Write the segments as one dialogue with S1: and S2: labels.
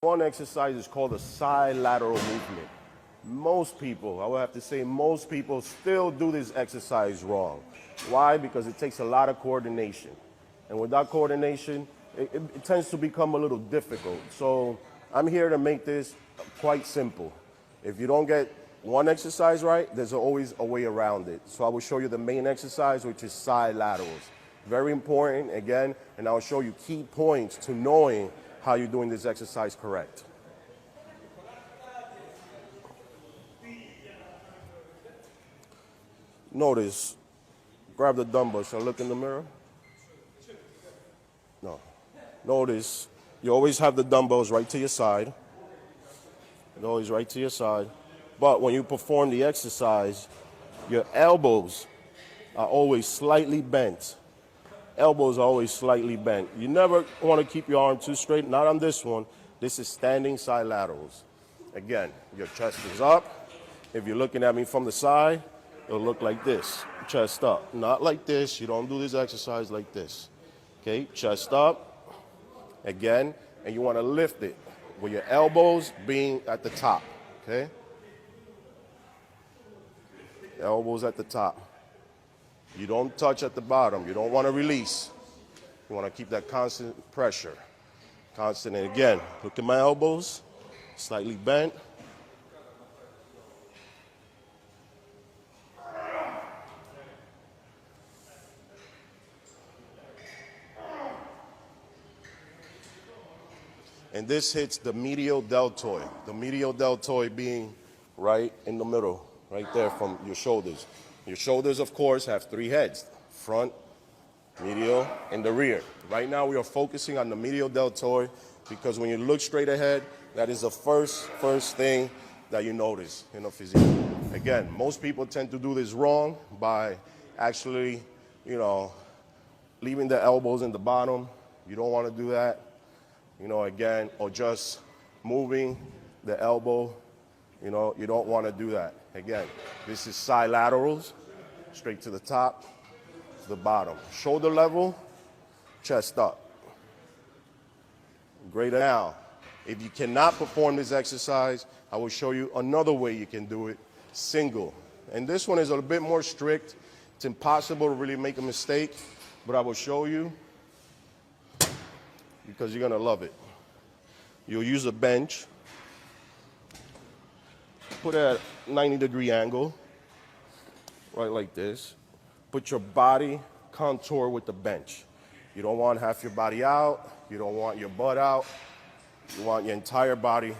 S1: One exercise is called a side lateral movement. Most people, I would have to say most people still do this exercise wrong. Why? Because it takes a lot of coordination. And without coordination, it tends to become a little difficult. So I'm here to make this quite simple. If you don't get one exercise right, there's always a way around it. So I will show you the main exercise, which is side laterals. Very important, again, and I'll show you key points to knowing how you're doing this exercise correct. Notice, grab the dumbbells and look in the mirror. No. Notice, you always have the dumbbells right to your side. They're always right to your side. But when you perform the exercise, your elbows are always slightly bent. Elbows are always slightly bent. You never want to keep your arm too straight, not on this one. This is standing side laterals. Again, your chest is up. If you're looking at me from the side, it'll look like this, chest up. Not like this, you don't do this exercise like this. Okay, chest up, again, and you want to lift it with your elbows being at the top, okay? Elbows at the top. You don't touch at the bottom. You don't want to release. You want to keep that constant pressure. Constant, and again, look at my elbows, slightly bent. And this hits the medial deltoid. The medial deltoid being right in the middle, right there from your shoulders. Your shoulders, of course, have three heads: front, medial, and the rear. Right now, we are focusing on the medial deltoid because when you look straight ahead, that is the first thing that you notice in a physique. Again, most people tend to do this wrong by actually, leaving the elbows in the bottom. You don't want to do that. Again, or just moving the elbow, you don't want to do that. Again, this is side laterals, straight to the top, to the bottom. Shoulder level, chest up. Great. Now, if you cannot perform this exercise, I will show you another way you can do it, single. And this one is a bit more strict. It's impossible to really make a mistake, but I will show you because you're gonna love it. You'll use a bench, put it at a 90-degree angle, right like this. Put your body contour with the bench. You don't want half your body out, you don't want your butt out, you want your entire body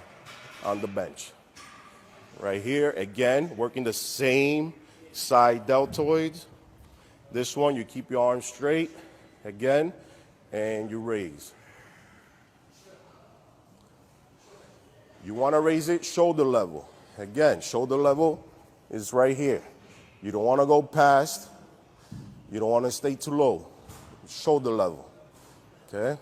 S1: on the bench. Right here, again, working the same side deltoids. This one, you keep your arms straight, again, and you raise. You want to raise it shoulder level. Again, shoulder level is right here. You don't want to go past. You don't want to stay too low. Shoulder level, okay?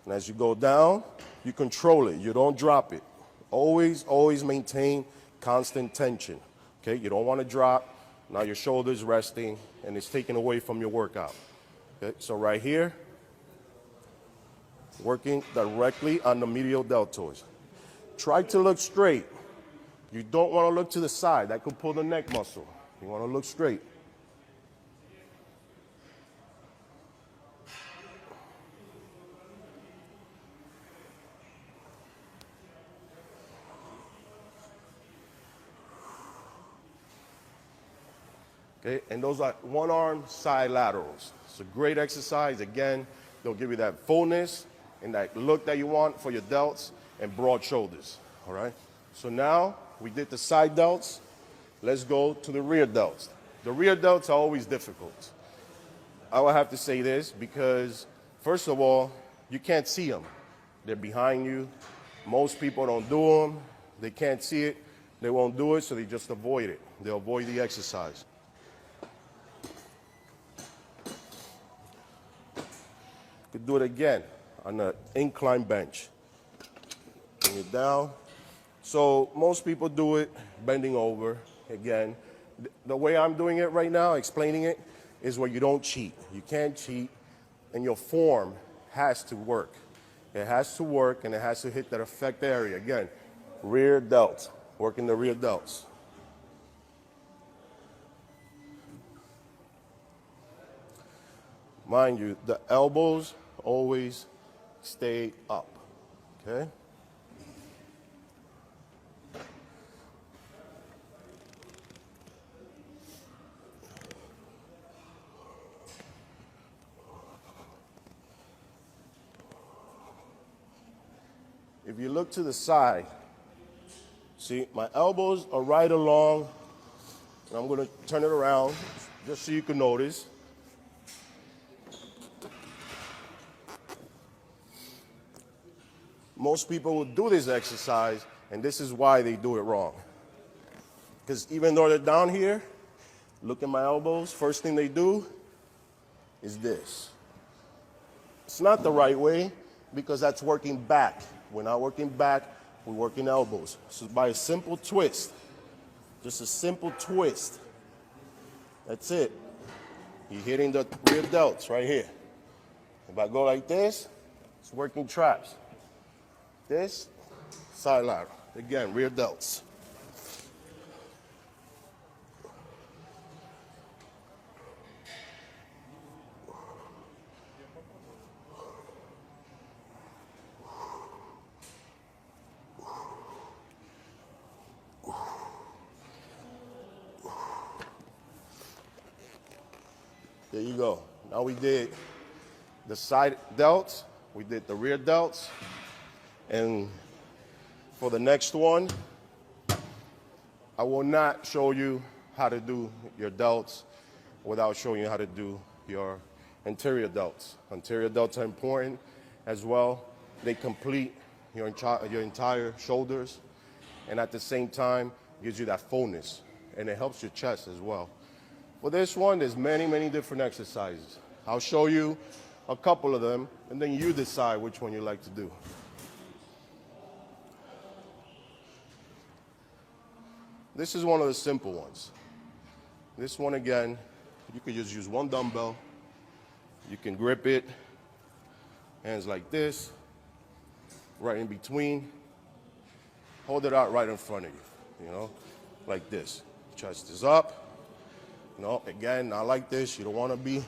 S1: And as you go down, you control it. You don't drop it. Always maintain constant tension, okay? You don't want to drop. Now your shoulder's resting, and it's taken away from your workout. Okay, so right here, working directly on the medial deltoids. Try to look straight. You don't want to look to the side. That could pull the neck muscle. You want to look straight. Okay, and those are one-arm side laterals. It's a great exercise. Again, they'll give you that fullness and that look that you want for your delts and broad shoulders, all right? So now we did the side delts. Let's go to the rear delts. The rear delts are always difficult. I will have to say this because, first of all, you can't see them. They're behind you. Most people don't do them. They can't see it. They won't do it, so they just avoid it. They'll avoid the exercise. You could do it again on an incline bench. Bring it down. So most people do it bending over. Again, the way I'm doing it right now, explaining it, is where you don't cheat. You can't cheat, and your form has to work. It has to work, and it has to hit that effect area. Again, rear delts, working the rear delts. Mind you, the elbows always stay up, okay? If you look to the side, see, my elbows are right along, and I'm gonna turn it around just so you can notice. Most people will do this exercise, and this is why they do it wrong. Because even though they're down here, look at my elbows, first thing they do is this. It's not the right way because that's working back. We're not working back, we're working elbows. So by a simple twist, just a simple twist, that's it. You're hitting the rear delts right here. If I go like this, it's working traps. This, side lateral. Again, rear delts. There you go. Now we did the side delts, we did the rear delts, and for the next one, I will not show you how to do your delts without showing you how to do your anterior delts. Anterior delts are important as well. They complete your entire shoulders, and at the same time, gives you that fullness, and it helps your chest as well. For this one, there's many, many different exercises. I'll show you a couple of them, and then you decide which one you like to do. This is one of the simple ones. This one, again, you could just use one dumbbell. You can grip it, hands like this, right in between. Hold it out right in front of you, like this. Chest is up. Again, not like this. You don't want to be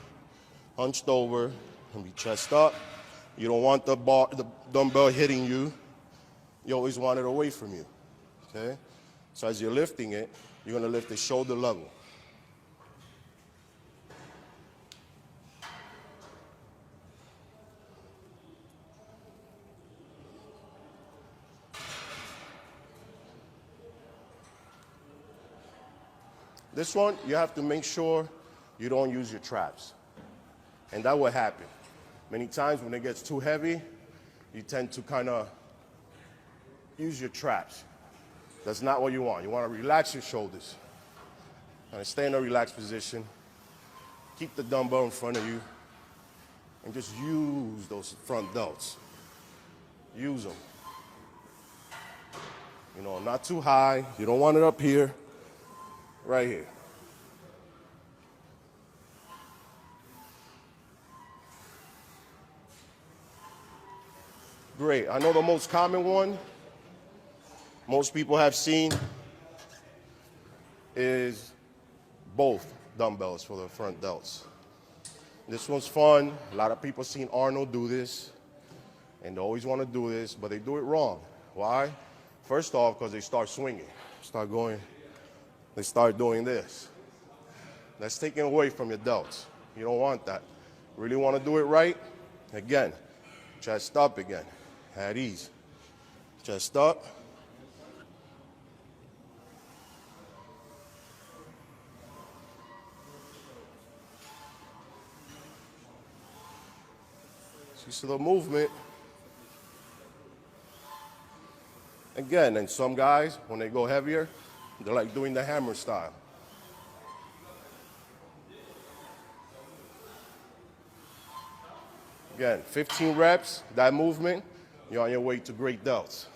S1: hunched over and be chest up. You don't want the dumbbell hitting you. You always want it away from you, okay? So as you're lifting it, you're going to lift it shoulder level. This one, you have to make sure you don't use your traps. And that will happen. Many times when it gets too heavy, you tend to kind of use your traps. That's not what you want. You want to relax your shoulders. And stay in a relaxed position. Keep the dumbbell in front of you. And just use those front delts. Use them. Not too high. You don't want it up here. Right here. Great. I know the most common one most people have seen is both dumbbells for the front delts. This one's fun. A lot of people seen Arnold do this, and they always want to do this, but they do it wrong. Why? First off, because they start swinging, they start doing this. That's taken away from your delts. You don't want that. Really want to do it right? Again, chest up again, at ease. Chest up. See the movement. Again, and some guys, when they go heavier, they're like doing the hammer style. Again, 15 reps, that movement, you're on your way to great delts.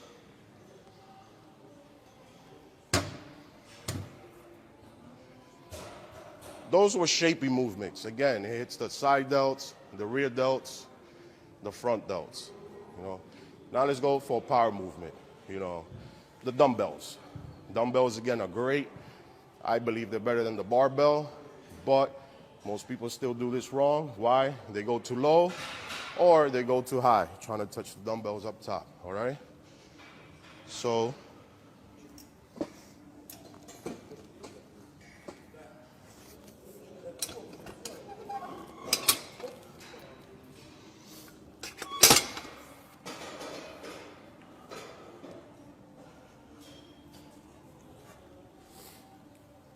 S1: Those were shapy movements. Again, it hits the side delts, the rear delts, the front delts. you know. Now let's go for a power movement, you know. The dumbbells. Dumbbells, again, are great. I believe they're better than the barbell, but most people still do this wrong. Why? They go too low or they go too high, trying to touch the dumbbells up top, all right? So,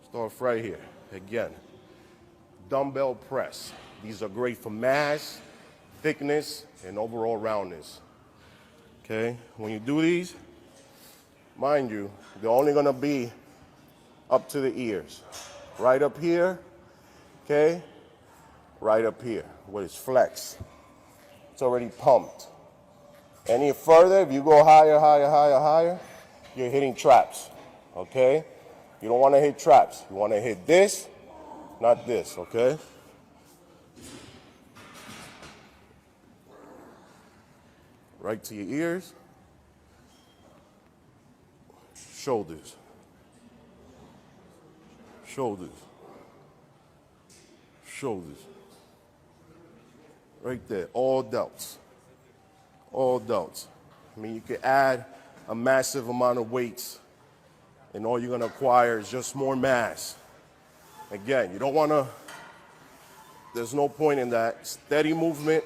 S1: start right here. Again, dumbbell press. These are great for mass, thickness, and overall roundness. Okay, when you do these, mind you, they're only gonna be up to the ears. Right up here, okay, right up here, where it's flexed. It's already pumped. Any further, if you go higher, higher, higher, higher, you're hitting traps, okay? You don't wanna hit traps. You wanna hit this, not this, okay? Right to your ears, shoulders, shoulders, shoulders. Right there, all delts, all delts. I mean, you can add a massive amount of weights and all you're gonna acquire is just more mass. Again, you don't wanna, there's no point in that. Steady movement,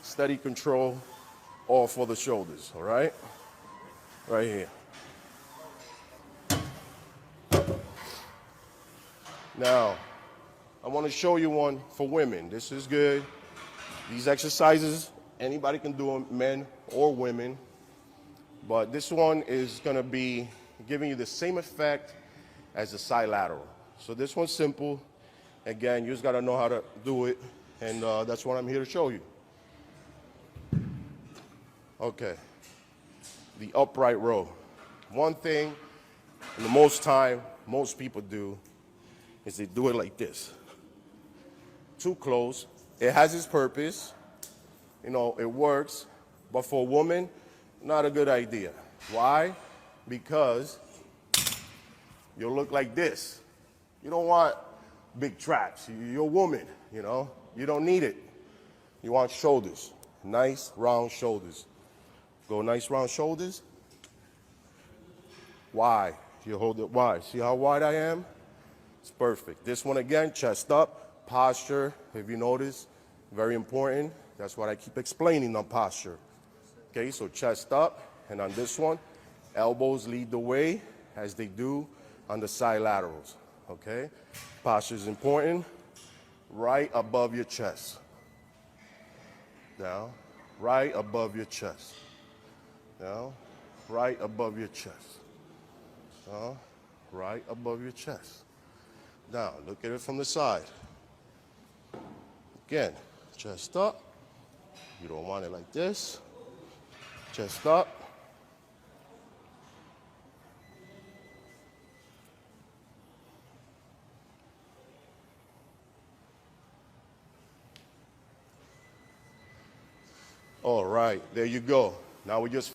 S1: steady control, all for the shoulders, all right? Right here. Now, I want to show you one for women. This is good. These exercises, anybody can do them, men or women. But this one is going to be giving you the same effect as the side lateral. So this one's simple. Again, you just got to know how to do it. And that's what I'm here to show you. Okay, the upright row. One thing, and the most time, most people do, is they do it like this. Too close. It has its purpose. You know, it works. But for a woman, not a good idea. Why? Because you'll look like this. You don't want big traps. You're a woman, you know. You don't need it. You want shoulders. Nice, round shoulders. Go nice round shoulders. Wide. You hold it wide. See how wide I am? It's perfect. This one again, chest up, posture, if you notice, very important. That's what I keep explaining on posture. Okay, so chest up, and on this one, elbows lead the way as they do on the side laterals. Okay, posture is important. Right above your chest. Down, right above your chest. Now, right above your chest. Right above your chest. Now, look at it from the side. Again, chest up. You don't want it like this. Chest up. All right, there you go. Now we just